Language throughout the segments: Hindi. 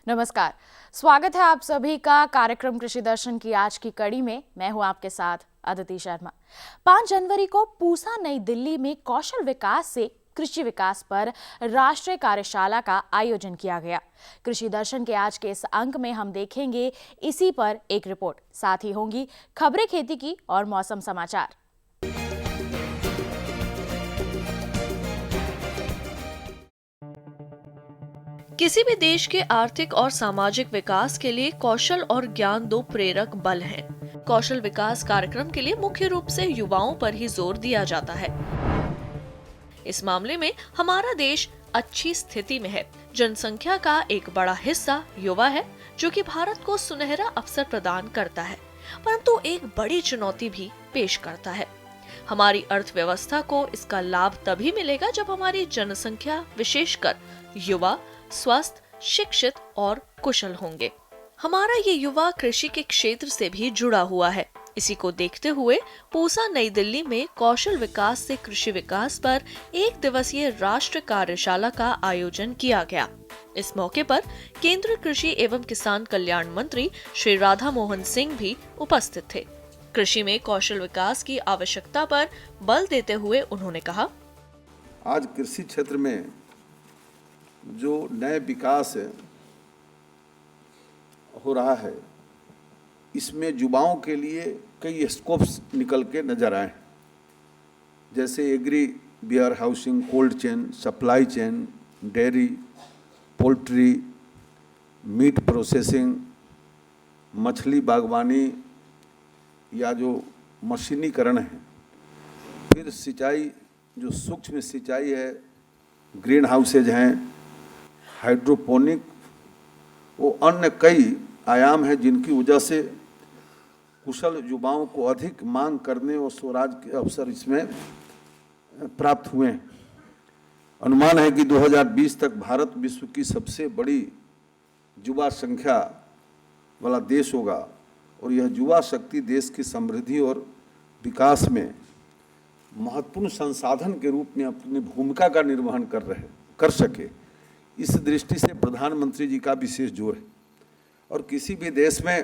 नमस्कार, स्वागत है आप सभी का कार्यक्रम कृषि दर्शन की आज की कड़ी में। मैं हूं आपके साथ अदिति शर्मा। 5 जनवरी को पूसा नई दिल्ली में कौशल विकास से कृषि विकास पर राष्ट्रीय कार्यशाला का आयोजन किया गया। कृषि दर्शन के आज के इस अंक में हम देखेंगे इसी पर एक रिपोर्ट, साथ ही होंगी खबरें खेती की और मौसम समाचार। किसी भी देश के आर्थिक और सामाजिक विकास के लिए कौशल और ज्ञान दो प्रेरक बल हैं। कौशल विकास कार्यक्रम के लिए मुख्य रूप से युवाओं पर ही जोर दिया जाता है। इस मामले में हमारा देश अच्छी स्थिति में है। जनसंख्या का एक बड़ा हिस्सा युवा है, जो कि भारत को सुनहरा अवसर प्रदान करता है, परंतु एक बड़ी चुनौती भी पेश करता है। हमारी अर्थव्यवस्था को इसका लाभ तभी मिलेगा जब हमारी जनसंख्या, विशेषकर युवा, स्वस्थ, शिक्षित और कुशल होंगे। हमारा ये युवा कृषि के क्षेत्र से भी जुड़ा हुआ है। इसी को देखते हुए पूसा नई दिल्ली में कौशल विकास से कृषि विकास पर एक दिवसीय राष्ट्रीय कार्यशाला का आयोजन किया गया। इस मौके पर केंद्रीय कृषि एवं किसान कल्याण मंत्री श्री राधा मोहन सिंह भी उपस्थित थे। कृषि में कौशल विकास की आवश्यकता पर बल देते हुए उन्होंने कहा, आज कृषि क्षेत्र में जो नए विकास हो रहा है, इसमें युवाओं के लिए कई स्कोप्स निकल के नजर आए, जैसे agri warehousing, cold chain, supply chain, dairy, poultry, meat processing, मछली बागवानी या जो मशीनीकरण है, फिर सिंचाई, जो सूक्ष्म सिंचाई है, ग्रीन हाउसेज हैं, हाइड्रोपोनिक, वो अन्य कई आयाम हैं जिनकी वजह से कुशल युवाओं को अधिक मांग करने और स्वराज के अवसर इसमें प्राप्त हुए हैं। अनुमान है कि 2020 तक भारत विश्व की सबसे बड़ी युवा संख्या वाला देश होगा और यह युवा शक्ति देश की समृद्धि और विकास में महत्वपूर्ण संसाधन के रूप में अपनी भूमिका का निर्वहन कर सके, इस दृष्टि से प्रधानमंत्री जी का विशेष जोर है। और किसी भी देश में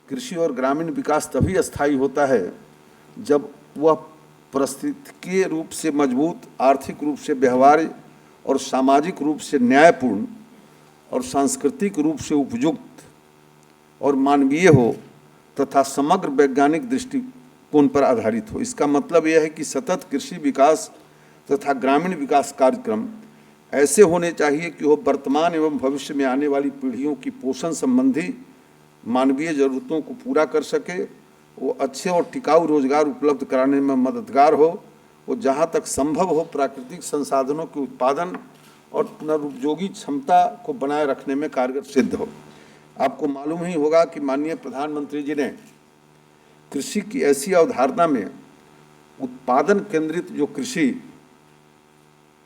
कृषि और ग्रामीण विकास तभी स्थायी होता है जब वह पारिस्थितिकीय रूप से मजबूत, आर्थिक रूप से व्यवहार्य और सामाजिक रूप से न्यायपूर्ण और सांस्कृतिक रूप से उपयुक्त और मानवीय हो तथा समग्र वैज्ञानिक दृष्टिकोण पर आधारित हो। इसका मतलब यह है कि सतत कृषि विकास तथा ग्रामीण विकास कार्यक्रम ऐसे होने चाहिए कि वो वर्तमान एवं भविष्य में आने वाली पीढ़ियों की पोषण संबंधी मानवीय जरूरतों को पूरा कर सके, वो अच्छे और टिकाऊ रोजगार उपलब्ध कराने में मददगार हो, वो जहाँ तक संभव हो प्राकृतिक संसाधनों के उत्पादन और पुनरुपयोगी क्षमता को बनाए रखने में कारगर सिद्ध हो। आपको मालूम ही होगा कि माननीय प्रधानमंत्री जी ने कृषि की ऐसी अवधारणा में उत्पादन केंद्रित जो कृषि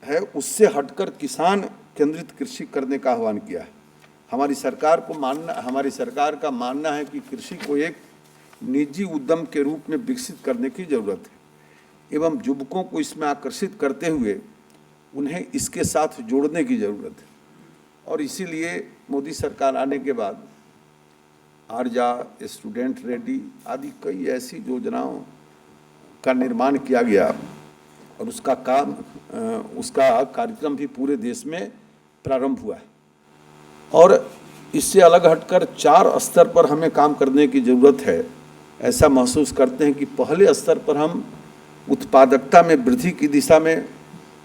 है, उससे हटकर किसान केंद्रित कृषि करने का आह्वान किया है। हमारी सरकार का मानना है कि कृषि को एक निजी उद्यम के रूप में विकसित करने की जरूरत है एवं युवकों को इसमें आकर्षित करते हुए उन्हें इसके साथ जोड़ने की जरूरत है। और इसीलिए मोदी सरकार आने के बाद आर्जा, स्टूडेंट रेडी आदि कई ऐसी योजनाओं का निर्माण किया गया और उसका कार्यक्रम भी पूरे देश में प्रारंभ हुआ है। और इससे अलग हटकर 4 स्तर पर हमें काम करने की ज़रूरत है। ऐसा महसूस करते हैं कि पहले स्तर पर हम उत्पादकता में वृद्धि की दिशा में,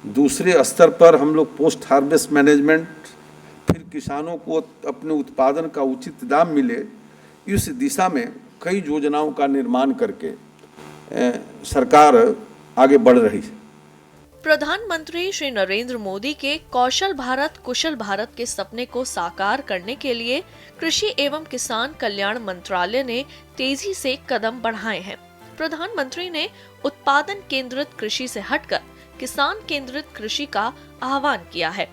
दूसरे स्तर पर हम लोग पोस्ट हार्वेस्ट मैनेजमेंट, फिर किसानों को अपने उत्पादन का उचित दाम मिले, इस दिशा में कई योजनाओं का निर्माण करके सरकार आगे बढ़ रही है। प्रधानमंत्री श्री नरेंद्र मोदी के कौशल भारत कुशल भारत के सपने को साकार करने के लिए कृषि एवं किसान कल्याण मंत्रालय ने तेजी से कदम बढ़ाए हैं। प्रधानमंत्री ने उत्पादन केंद्रित कृषि से हटकर किसान केंद्रित कृषि का आह्वान किया है।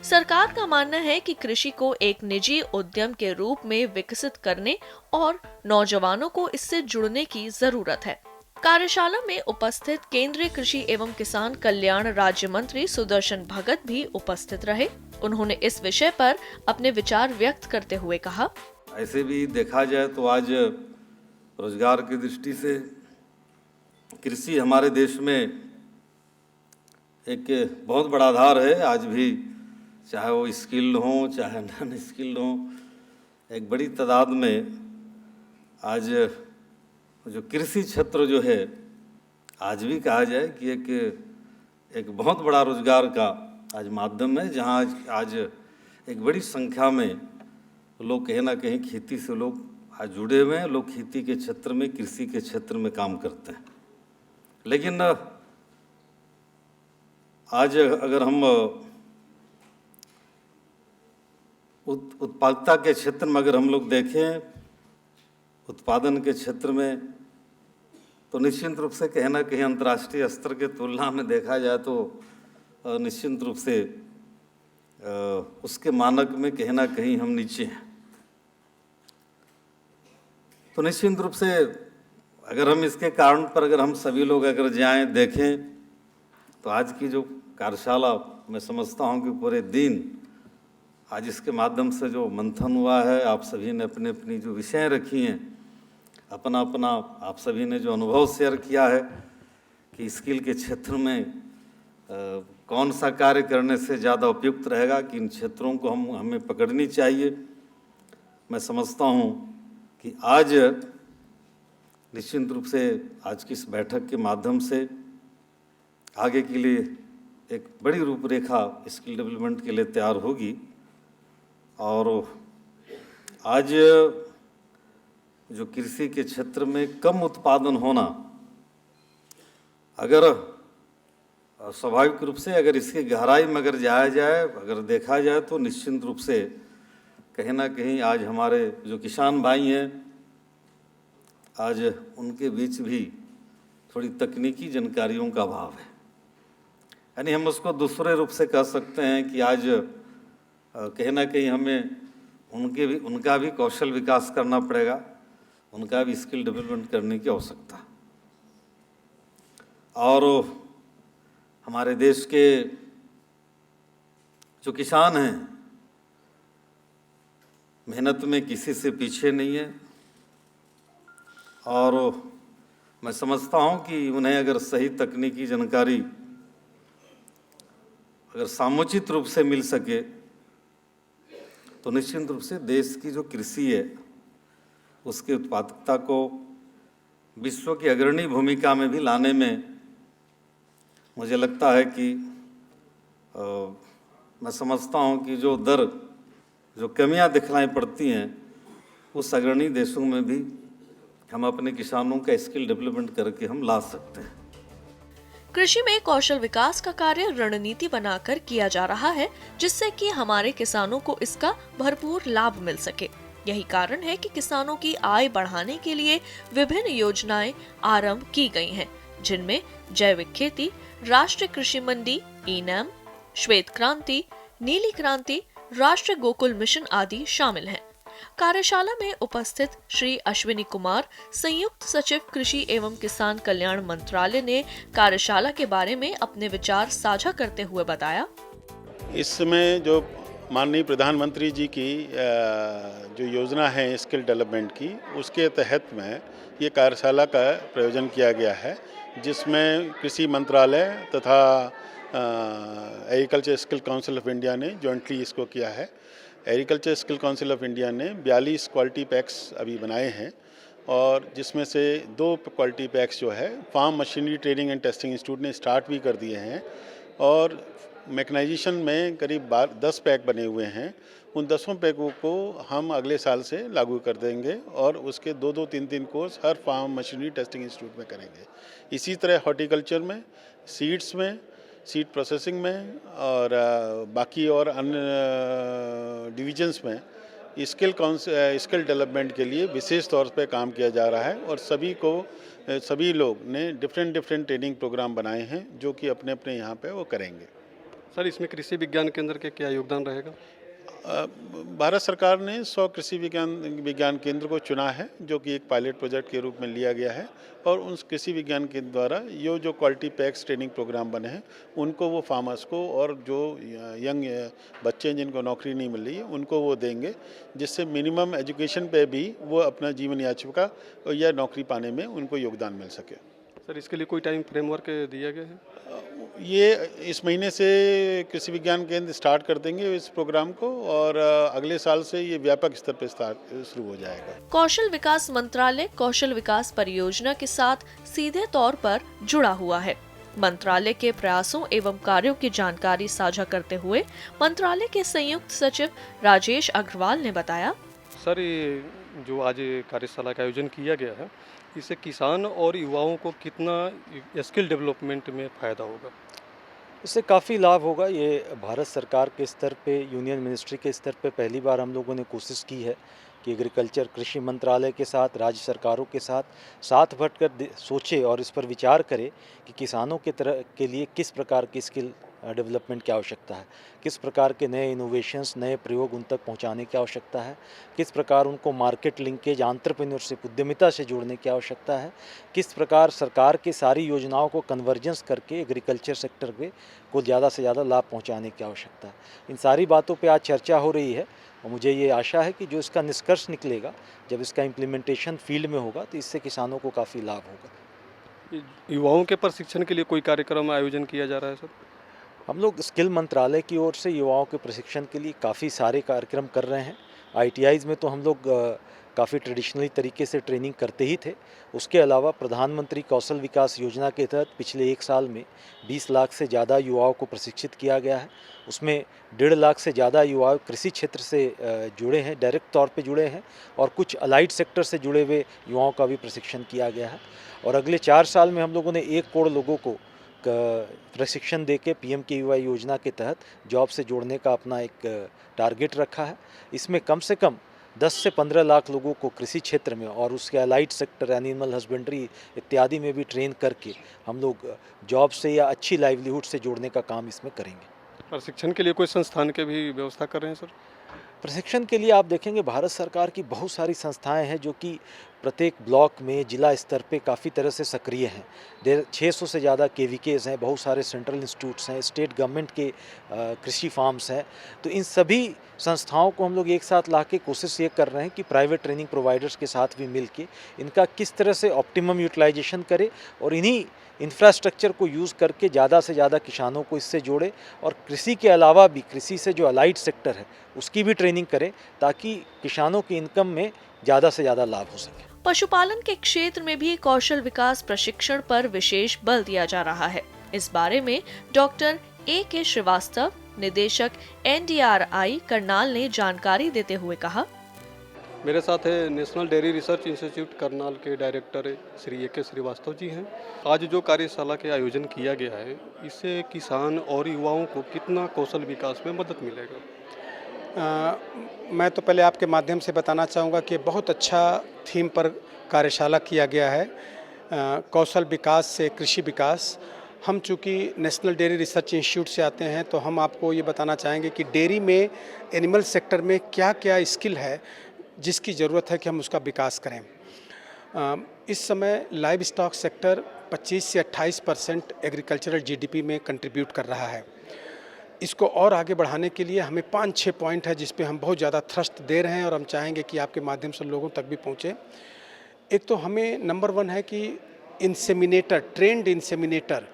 सरकार का मानना है कि कृषि को एक निजी उद्यम के रूप में विकसित करने और नौजवानों को इससे जुड़ने की जरूरत है। कार्यशाला में उपस्थित केंद्रीय कृषि एवं किसान कल्याण राज्य मंत्री सुदर्शन भगत भी उपस्थित रहे। उन्होंने इस विषय पर अपने विचार व्यक्त करते हुए कहा, ऐसे भी देखा जाए तो आज रोजगार की दृष्टि से कृषि हमारे देश में एक बहुत बड़ा आधार है। आज भी चाहे वो स्किल्ड हों चाहे नॉन स्किल्ड हों, एक बड़ी तादाद में आज जो कृषि क्षेत्र जो है, आज भी कहा जाए कि एक बहुत बड़ा रोजगार का आज माध्यम है, जहाँ आज एक बड़ी संख्या में लोग कहीं ना कहीं खेती से लोग आज जुड़े हुए हैं। लोग खेती के क्षेत्र में, कृषि के क्षेत्र में काम करते हैं। लेकिन आज अगर हम उत्पादकता के क्षेत्र में अगर हम लोग देखें, उत्पादन के क्षेत्र में, तो निश्चित रूप से कहीं ना कहीं अंतर्राष्ट्रीय स्तर के तुलना में देखा जाए तो निश्चित रूप से उसके मानक में कहीं ना कहीं हम नीचे हैं। तो निश्चित रूप से अगर हम इसके कारण पर अगर हम सभी लोग अगर जाएं देखें, तो आज की जो कार्यशाला मैं समझता हूं कि पूरे दिन आज इसके माध्यम से जो मंथन हुआ है, आप सभी ने अपने अपनी जो विषय रखी हैं, अपना अपना आप सभी ने जो अनुभव शेयर किया है कि स्किल के क्षेत्र में कौन सा कार्य करने से ज़्यादा उपयुक्त रहेगा, कि इन क्षेत्रों को हमें पकड़नी चाहिए। मैं समझता हूँ कि आज निश्चित रूप से आज की इस बैठक के माध्यम से आगे के लिए एक बड़ी रूपरेखा स्किल डेवलपमेंट के लिए तैयार होगी। और आज जो कृषि के क्षेत्र में कम उत्पादन होना, अगर स्वाभाविक रूप से अगर इसकी गहराई में अगर जाया जाए, अगर देखा जाए, तो निश्चित रूप से कहीं ना कहीं आज हमारे जो किसान भाई हैं, आज उनके बीच भी थोड़ी तकनीकी जानकारियों का अभाव है। यानी हम उसको दूसरे रूप से कह सकते हैं कि आज कहीं ना कहीं हमें उनका भी कौशल विकास करना पड़ेगा, उनका भी स्किल डेवलपमेंट करने की आवश्यकता। और हमारे देश के जो किसान हैं, मेहनत में किसी से पीछे नहीं है। और मैं समझता हूं कि उन्हें अगर सही तकनीकी जानकारी अगर समुचित रूप से मिल सके, तो निश्चित रूप से देश की जो कृषि है उसकी उत्पादकता को विश्व की अग्रणी भूमिका में भी लाने में मुझे लगता है कि मैं समझता हूं कि जो कमियां दिखलाई पड़ती हैं, उस अग्रणी देशों में भी हम अपने किसानों का स्किल डेवलपमेंट करके हम ला सकते हैं। कृषि में कौशल विकास का कार्य रणनीति बनाकर किया जा रहा है, जिससे कि हमारे किसानों को इसका भरपूर लाभ मिल सके। यही कारण है कि किसानों की आय बढ़ाने के लिए विभिन्न योजनाएं आरंभ की गई हैं, जिनमें जैविक खेती, राष्ट्रीय कृषि मंडी, ई-नैम, श्वेत क्रांति, नीली क्रांति, राष्ट्रीय गोकुल मिशन आदि शामिल हैं। कार्यशाला में उपस्थित श्री अश्विनी कुमार, संयुक्त सचिव कृषि एवं किसान कल्याण मंत्रालय ने कार्यशाला के बारे में अपने विचार साझा करते हुए बताया, इसमें जो माननीय प्रधानमंत्री जी की जो योजना है स्किल डेवलपमेंट की, उसके तहत में ये कार्यशाला का प्रयोजन किया गया है, जिसमें कृषि मंत्रालय तथा agriculture skill council of India ने जॉइंटली इसको किया है। Agriculture skill council of India ने 42 क्वालिटी पैक्स अभी बनाए हैं, और जिसमें से 2 क्वालिटी पैक्स जो है farm machinery training and testing institute ने स्टार्ट भी कर दिए हैं, और मैकेनाइजेशन में करीब 10 पैक बने हुए हैं। उन 10 पैकों को हम अगले साल से लागू कर देंगे, और उसके 2-2, 3-3 कोर्स हर फार्म मशीनरी टेस्टिंग इंस्टीट्यूट में करेंगे। इसी तरह हॉर्टिकल्चर में, सीड्स में, सीड प्रोसेसिंग में, और बाकी और अन्य डिविजन्स में स्किल डेवलपमेंट के लिए विशेष तौर पे काम किया जा रहा है। और सभी लोग ने डिफरेंट ट्रेनिंग प्रोग्राम बनाए हैं, जो कि अपने अपने यहाँ पे वो करेंगे। सर, इसमें कृषि विज्ञान केंद्र के क्या योगदान रहेगा? भारत सरकार ने 100 कृषि विज्ञान केंद्र को चुना है, जो कि एक पायलट प्रोजेक्ट के रूप में लिया गया है। और उस कृषि विज्ञान केंद्र द्वारा ये जो क्वालिटी पैक्स ट्रेनिंग प्रोग्राम बने हैं, उनको वो फार्मर्स को और जो यंग बच्चे हैं जिनको नौकरी नहीं मिल रही है, उनको वो देंगे, जिससे मिनिमम एजुकेशन पे भी वो अपना जीवन याचिका या नौकरी पाने में उनको योगदान मिल सके। सर, इसके लिए कोई टाइम फ्रेमवर्क दिया गया है? ये इस महीने से कृषि विज्ञान केंद्र स्टार्ट कर देंगे इस प्रोग्राम को, और अगले साल से ये व्यापक स्तर पर शुरू हो जाएगा। कौशल विकास मंत्रालय कौशल विकास परियोजना के साथ सीधे तौर पर जुड़ा हुआ है। मंत्रालय के प्रयासों एवं कार्यों की जानकारी साझा करते हुए मंत्रालय के संयुक्त सचिव राजेश अग्रवाल ने बताया, सर, ये जो आज कार्यशाला का आयोजन किया गया है, इससे किसान और युवाओं को कितना स्किल डेवलपमेंट में फ़ायदा होगा? इससे काफ़ी लाभ होगा। ये भारत सरकार के स्तर पे, यूनियन मिनिस्ट्री के स्तर पे पहली बार हम लोगों ने कोशिश की है कि एग्रीकल्चर कृषि मंत्रालय के साथ राज्य सरकारों के साथ बैठकर सोचे और इस पर विचार करे कि किसानों के लिए किस प्रकार की स्किल डेवलपमेंट की आवश्यकता है, किस प्रकार के नए इनोवेशंस, नए प्रयोग उन तक पहुंचाने की आवश्यकता है, किस प्रकार उनको मार्केट लिंकेज, एंटरप्रेन्योरशिप, उद्यमिता से जोड़ने की आवश्यकता है, किस प्रकार सरकार की सारी योजनाओं को कन्वर्जेंस करके एग्रीकल्चर सेक्टर को ज़्यादा से ज़्यादा लाभ पहुंचाने की आवश्यकता है। इन सारी बातों पर आज चर्चा हो रही है और मुझे ये आशा है कि जो इसका निष्कर्ष निकलेगा, जब इसका इम्प्लीमेंटेशन फील्ड में होगा, तो इससे किसानों को काफ़ी लाभ होगा। युवाओं के प्रशिक्षण के लिए कोई कार्यक्रम आयोजन किया जा रहा है सर? हम लोग स्किल मंत्रालय की ओर से युवाओं के प्रशिक्षण के लिए काफ़ी सारे कार्यक्रम कर रहे हैं। ITIs में तो हम लोग काफ़ी ट्रेडिशनली तरीके से ट्रेनिंग करते ही थे। उसके अलावा प्रधानमंत्री कौशल विकास योजना के तहत पिछले 1 साल में 20 लाख से ज़्यादा युवाओं को प्रशिक्षित किया गया है। उसमें 1.5 लाख से ज़्यादा युवा कृषि क्षेत्र से जुड़े हैं, डायरेक्ट तौर पे जुड़े हैं, और कुछ अलाइड सेक्टर से जुड़े हुए युवाओं का भी प्रशिक्षण किया गया है। और अगले 4 साल में हम लोगों ने 1 करोड़ लोगों को प्रशिक्षण देके PMKVY योजना के तहत जॉब से जोड़ने का अपना एक टारगेट रखा है। इसमें कम से कम 10 से 15 लाख लोगों को कृषि क्षेत्र में और उसके अलाइड सेक्टर, एनिमल हस्बेंड्री इत्यादि में भी ट्रेन करके हम लोग जॉब से या अच्छी लाइवलीहुड से जोड़ने का काम इसमें करेंगे। प्रशिक्षण के लिए कोई संस्थान के भी व्यवस्था कर रहे हैं सर? प्रशिक्षण के लिए आप देखेंगे भारत सरकार की बहुत सारी संस्थाएं हैं जो कि प्रत्येक ब्लॉक में, जिला स्तर पे काफ़ी तरह से सक्रिय हैं। 600 से ज़्यादा KVKs हैं, बहुत सारे सेंट्रल इंस्टीट्यूट्स हैं, स्टेट गवर्नमेंट के कृषि फार्म्स हैं। तो इन सभी संस्थाओं को हम लोग एक साथ ला के कोशिश ये कर रहे हैं कि प्राइवेट ट्रेनिंग प्रोवाइडर्स के साथ भी मिल के इनका किस तरह से ऑप्टिमम यूटिलाइजेशन करे और इन्हीं इंफ्रास्ट्रक्चर को यूज़ करके ज़्यादा से ज़्यादा किसानों को इससे जोड़े, और कृषि के अलावा भी कृषि से जो अलाइड सेक्टर है उसकी भी ट्रेनिंग करें, ताकि किसानों की इनकम में ज़्यादा से ज़्यादा लाभ हो सके। पशुपालन के क्षेत्र में भी कौशल विकास प्रशिक्षण पर विशेष बल दिया जा रहा है। इस बारे में डॉक्टर AK श्रीवास्तव, निदेशक NDRI करनाल ने जानकारी देते हुए कहा, मेरे साथ है national dairy research institute Karnal के डायरेक्टर श्री AK श्रीवास्तव जी हैं। आज जो कार्यशाला के आयोजन किया गया है, इससे किसान और युवाओं को कितना कौशल विकास में मदद मिलेगा? मैं तो पहले आपके माध्यम से बताना चाहूँगा कि बहुत अच्छा थीम पर कार्यशाला किया गया है, कौशल विकास से कृषि विकास। हम चूँकि नेशनल डेयरी रिसर्च इंस्टीट्यूट से आते हैं, तो हम आपको ये बताना चाहेंगे कि डेयरी में, एनिमल सेक्टर में क्या क्या स्किल है जिसकी ज़रूरत है कि हम उसका विकास करें। इस समय लाइव स्टॉक सेक्टर 25 से 28% एग्रीकल्चरल GDP में कंट्रीब्यूट कर रहा है। इसको और आगे बढ़ाने के लिए हमें 5-6 पॉइंट है जिस पे हम बहुत ज़्यादा थ्रस्ट दे रहे हैं और हम चाहेंगे कि आपके माध्यम से लोगों तक भी पहुँचे। एक तो हमें नंबर 1 है कि इंसेमिनेटर, ट्रेंड इंसेमिनेटर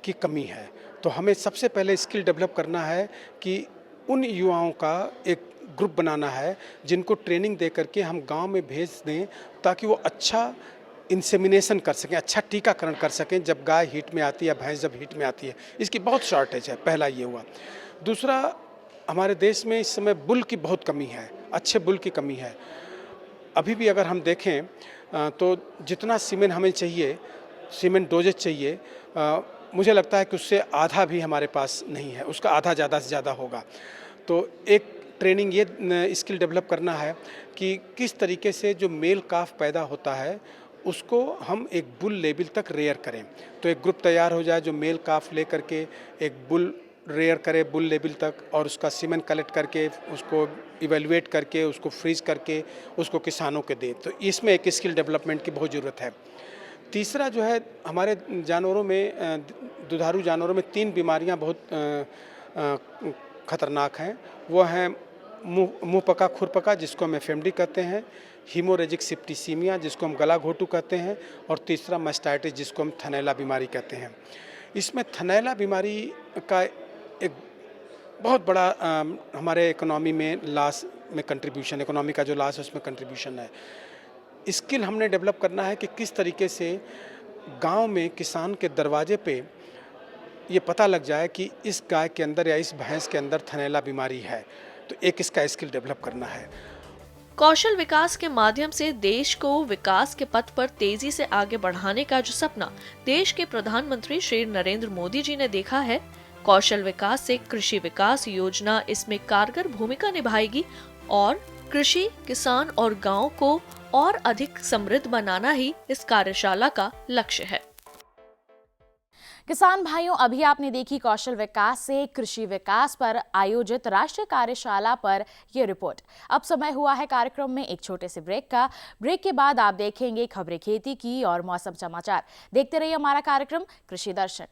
की कमी है। तो हमें सबसे पहले स्किल डेवलप करना है कि उन युवाओं का एक ग्रुप बनाना है जिनको ट्रेनिंग दे करके हम गांव में भेज दें, ताकि वो अच्छा इंसेमिनेशन कर सकें, अच्छा टीकाकरण कर सकें जब गाय हीट में आती है, भैंस जब हीट में आती है। इसकी बहुत शॉर्टेज है, पहला ये हुआ। दूसरा, हमारे देश में इस समय बुल की बहुत कमी है, अच्छे बुल की कमी है। अभी भी अगर हम देखें तो जितना सीमेंट हमें चाहिए, सीमेंट डोजेज चाहिए, मुझे लगता है कि उससे आधा भी हमारे पास नहीं है, उसका आधा ज़्यादा से ज़्यादा होगा। तो एक ट्रेनिंग ये स्किल डेवलप करना है कि किस तरीके से जो मेल काफ पैदा होता है उसको हम एक बुल लेवल तक रेयर करें। तो एक ग्रुप तैयार हो जाए जो मेल काफ ले करके एक बुल रेयर करे बुल लेवल तक और उसका सीमेन कलेक्ट करके उसको इवेलुएट करके उसको फ्रीज करके उसको किसानों को दे। तो इसमें एक स्किल डेवलपमेंट की बहुत ज़रूरत है। तीसरा जो है, हमारे जानवरों में दुधारू जानवरों में 3 बीमारियां बहुत खतरनाक हैं। वो हैं मुँह पका खुरपका जिसको हम एफएमडी कहते हैं, हीमोरेजिक सिप्टीसीमिया जिसको हम गला घोटू कहते हैं, और तीसरा मास्टाइटिस जिसको हम थनैला बीमारी कहते हैं। इसमें थनैला बीमारी का एक बहुत बड़ा हमारे इकोनॉमी में लॉस में कंट्रीब्यूशन, इकोनॉमी का जो लॉस है उसमें कंट्रीब्यूशन है। स्किल हमने डेवलप करना है कि किस तरीके से गांव में किसान के दरवाजे पे ये पता लग जाए कि इस गाय के अंदर या इस भैंस के अंदर थनैला बीमारी है। तो एक इसका स्किल डेवलप करना है। कौशल विकास के माध्यम से देश को विकास के पथ पर तेजी से आगे बढ़ाने का जो सपना देश के प्रधानमंत्री श्री नरेंद्र मोदी जी ने देखा है, कौशल विकास से कृषि विकास योजना इसमें कारगर भूमिका निभाएगी और कृषि, किसान और गांव को और अधिक समृद्ध बनाना ही इस कार्यशाला का लक्ष्य है। किसान भाइयों, अभी आपने देखी कौशल विकास से कृषि विकास पर आयोजित राष्ट्रीय कार्यशाला पर यह रिपोर्ट। अब समय हुआ है कार्यक्रम में एक छोटे से ब्रेक का। ब्रेक के बाद आप देखेंगे खबरें खेती की और मौसम समाचार। देखते रहिए हमारा कार्यक्रम कृषि दर्शन।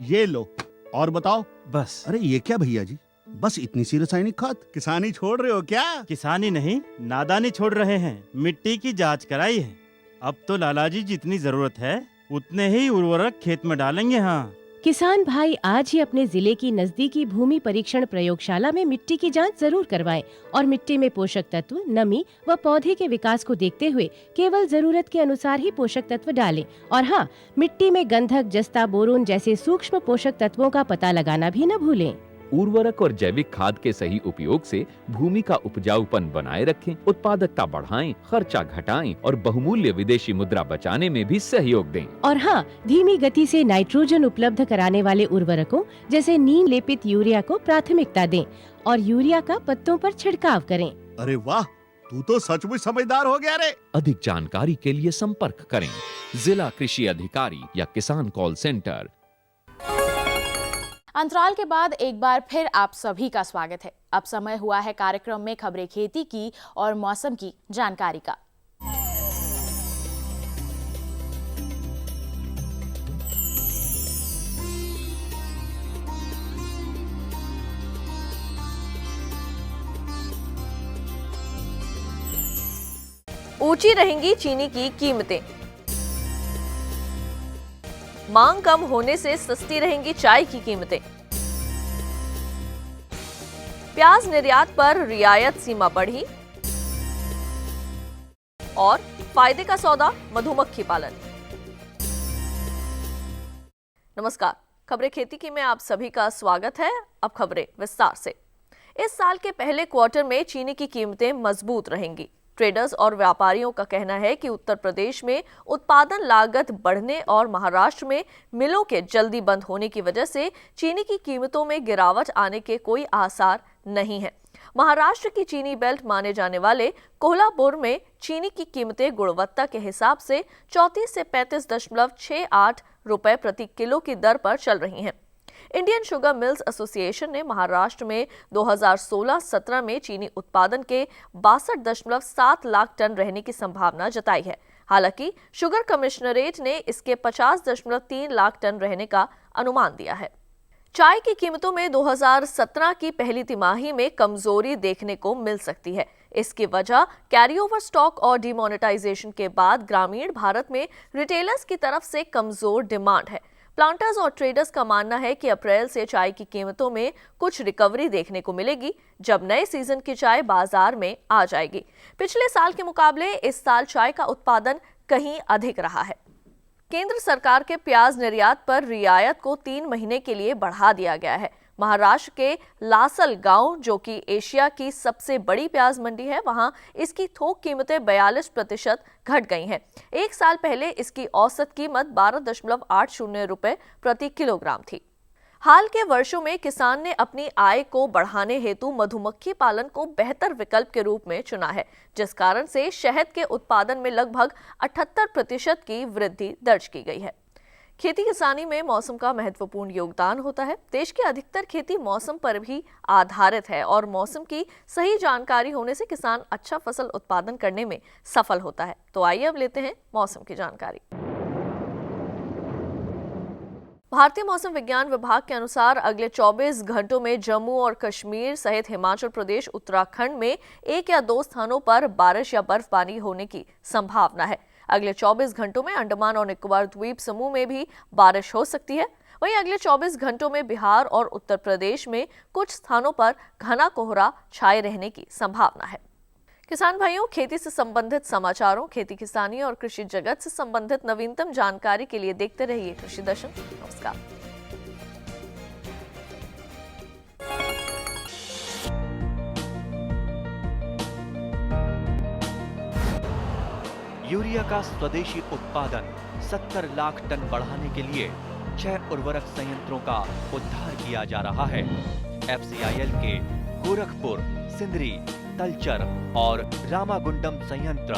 ये लो और बताओ। बस। अरे ये क्या भैया जी, बस इतनी सी रासायनिक खाद? किसानी छोड़ रहे हो क्या? किसानी नहीं, नादानी छोड़ रहे हैं। मिट्टी की जांच कराई है। अब तो लालाजी जितनी जरूरत है उतने ही उर्वरक खेत में डालेंगे। हाँ, किसान भाई आज ही अपने जिले की नजदीकी भूमि परीक्षण प्रयोगशाला में मिट्टी की जांच जरूर करवाएं और मिट्टी में पोषक तत्व, नमी व पौधे के विकास को देखते हुए केवल जरूरत के अनुसार ही पोषक तत्व डालें। और हाँ, मिट्टी में गंधक, जस्ता, बोरोन जैसे सूक्ष्म पोषक तत्वों का पता लगाना भी न भूलें। उर्वरक और जैविक खाद के सही उपयोग से भूमि का उपजाऊपन बनाए रखें, उत्पादकता बढ़ाएं, खर्चा घटाएं और बहुमूल्य विदेशी मुद्रा बचाने में भी सहयोग दें। और हाँ, धीमी गति से नाइट्रोजन उपलब्ध कराने वाले उर्वरकों जैसे नीम लेपित यूरिया को प्राथमिकता दें और यूरिया का पत्तों पर छिड़काव करें। अरे वाह, तू तो सचमुच समझदार हो गया रे। अधिक जानकारी के लिए संपर्क करें जिला कृषि अधिकारी या किसान कॉल सेंटर। अंतराल के बाद एक बार फिर आप सभी का स्वागत है। अब समय हुआ है कार्यक्रम में खबरें खेती की और मौसम की जानकारी का। ऊंची रहेंगी चीनी की कीमतें। मांग कम होने से सस्ती रहेंगी चाय की कीमतें। प्याज निर्यात पर रियायत सीमा बढ़ी और फायदे का सौदा मधुमक्खी पालन। नमस्कार, खबरें खेती की में आप सभी का स्वागत है। अब खबरें विस्तार से। इस साल के पहले क्वार्टर में चीनी की कीमतें मजबूत रहेंगी। ट्रेडर्स और व्यापारियों का कहना है कि उत्तर प्रदेश में उत्पादन लागत बढ़ने और महाराष्ट्र में मिलों के जल्दी बंद होने की वजह से चीनी की कीमतों में गिरावट आने के कोई आसार नहीं है। महाराष्ट्र की चीनी बेल्ट माने जाने वाले कोल्हापुर में चीनी की कीमतें गुणवत्ता के हिसाब से 34 से 35.68 रुपए प्रति किलो की दर पर चल रही हैं। इंडियन शुगर मिल्स एसोसिएशन ने महाराष्ट्र में 2016-17 में चीनी उत्पादन के 62.7 लाख टन रहने की संभावना जताई है। हालांकि शुगर कमिश्नरेट ने इसके 50.3 लाख टन रहने का अनुमान दिया है। चाय की कीमतों में 2017 की पहली तिमाही में कमजोरी देखने को मिल सकती है। इसकी वजह कैरीओवर स्टॉक और डिमोनेटाइजेशन के बाद ग्रामीण भारत में रिटेलर्स की तरफ से कमजोर डिमांड है। प्लांटर्स और ट्रेडर्स का मानना है कि अप्रैल से चाय की कीमतों में कुछ रिकवरी देखने को मिलेगी, जब नए सीजन की चाय बाजार में आ जाएगी। पिछले साल के मुकाबले इस साल चाय का उत्पादन कहीं अधिक रहा है। केंद्र सरकार के प्याज निर्यात पर रियायत को 3 महीने के लिए बढ़ा दिया गया है। महाराष्ट्र के लासल गांव, जो कि एशिया की सबसे बड़ी प्याज मंडी है, वहां इसकी थोक कीमतें 42% घट गई हैं। एक साल पहले इसकी औसत कीमत 12.80 रुपए प्रति किलोग्राम थी। हाल के वर्षों में किसान ने अपनी आय को बढ़ाने हेतु मधुमक्खी पालन को बेहतर विकल्प के रूप में चुना है, जिस कारण से शहद के उत्पादन में लगभग 78% की वृद्धि दर्ज की गई है। खेती किसानी में मौसम का महत्वपूर्ण योगदान होता है। देश की अधिकतर खेती मौसम पर भी आधारित है और मौसम की सही जानकारी होने से किसान अच्छा फसल उत्पादन करने में सफल होता है। तो आइए अब लेते हैं मौसम की जानकारी। भारतीय मौसम विज्ञान विभाग के अनुसार अगले 24 घंटों में जम्मू और कश्मीर सहित हिमाचल प्रदेश, उत्तराखंड में 1 या 2 स्थानों पर बारिश या बर्फबारी होने की संभावना है। अगले 24 घंटों में अंडमान और निकोबार द्वीप समूह में भी बारिश हो सकती है। वहीं अगले 24 घंटों में बिहार और उत्तर प्रदेश में कुछ स्थानों पर घना कोहरा छाए रहने की संभावना है। किसान भाइयों, खेती से संबंधित समाचारों, खेती किसानी और कृषि जगत से संबंधित नवीनतम जानकारी के लिए देखते रहिए कृषि दर्शन। नमस्कार। यूरिया का स्वदेशी उत्पादन 70 लाख टन बढ़ाने के लिए 6 उर्वरक संयंत्रों का उद्धार किया जा रहा है। FCIL के गोरखपुर, सिंदरी, तलचर और रामागुंडम संयंत्र,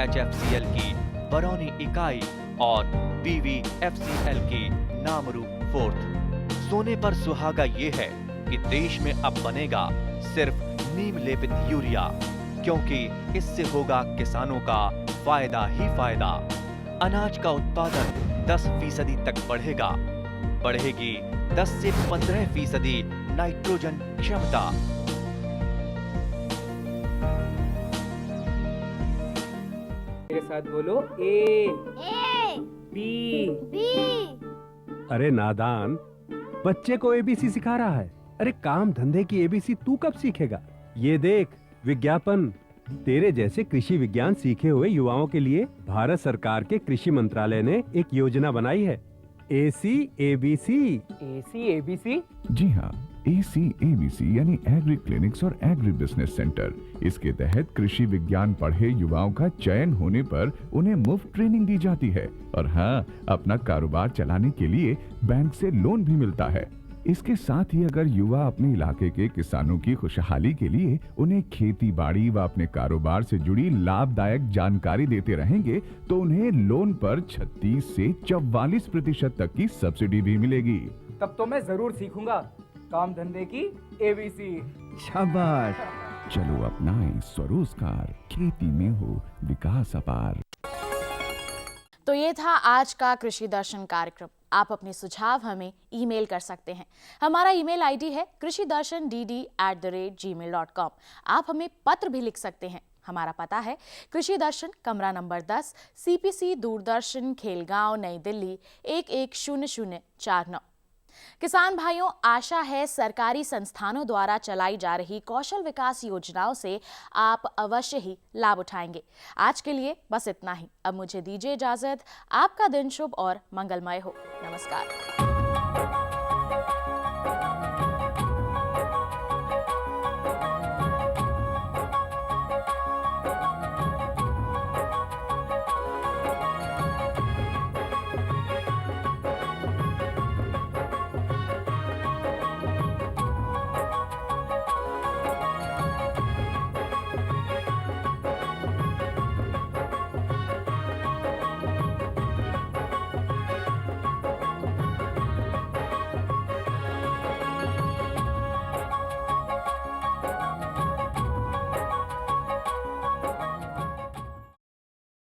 HFCL की बरौनी इकाई और BVFCL की नामरू फोर्थ। सोने पर सुहागा ये है कि देश में अब बनेगा सिर्फ नीम लेपित यूरिया, क्योंकि इससे होगा किसानों का फायदा ही फायदा। अनाज का उत्पादन 10% तक बढ़ेगा। बढ़ेगी 10 से 15% नाइट्रोजन क्षमता। मेरे साथ बोलो ए बी। अरे नादान, बच्चे को एबीसी सिखा रहा है। अरे काम धंधे की एबीसी तू कब सीखेगा? ये देख विज्ञापन। तेरे जैसे कृषि विज्ञान सीखे हुए युवाओं के लिए भारत सरकार के कृषि मंत्रालय ने एक योजना बनाई है, ACABC। ACABC? जी हाँ, ACABC यानी एग्री क्लिनिक्स और एग्री बिजनेस सेंटर। इसके तहत कृषि विज्ञान पढ़े युवाओं का चयन होने पर उन्हें मुफ्त ट्रेनिंग दी जाती है और हाँ, अपना कारोबार चलाने के लिए बैंक से लोन भी मिलता है। इसके साथ ही अगर युवा अपने इलाके के किसानों की खुशहाली के लिए उन्हें खेती बाड़ी व अपने कारोबार से जुड़ी लाभदायक जानकारी देते रहेंगे तो उन्हें लोन पर 36 से 44% तक की सब्सिडी भी मिलेगी। तब तो मैं जरूर सीखूंगा काम धंधे की ABC। शाबाश, चलो अपनाएं स्वरोजगार, खेती में हो विकास अपार। तो ये था आज का कृषि दर्शन कार्यक्रम। आप अपने सुझाव हमें ईमेल कर सकते हैं। हमारा ईमेल आईडी है krishidarshan@gmail.com। आप हमें पत्र भी लिख सकते हैं। हमारा पता है कृषि दर्शन, कमरा नंबर 10, CPC, दूरदर्शन, खेलगांव, नई दिल्ली 110049। किसान भाइयों, आशा है सरकारी संस्थानों द्वारा चलाई जा रही कौशल विकास योजनाओं से आप अवश्य ही लाभ उठाएंगे। आज के लिए बस इतना ही। अब मुझे दीजिए इजाजत। आपका दिन शुभ और मंगलमय हो। नमस्कार।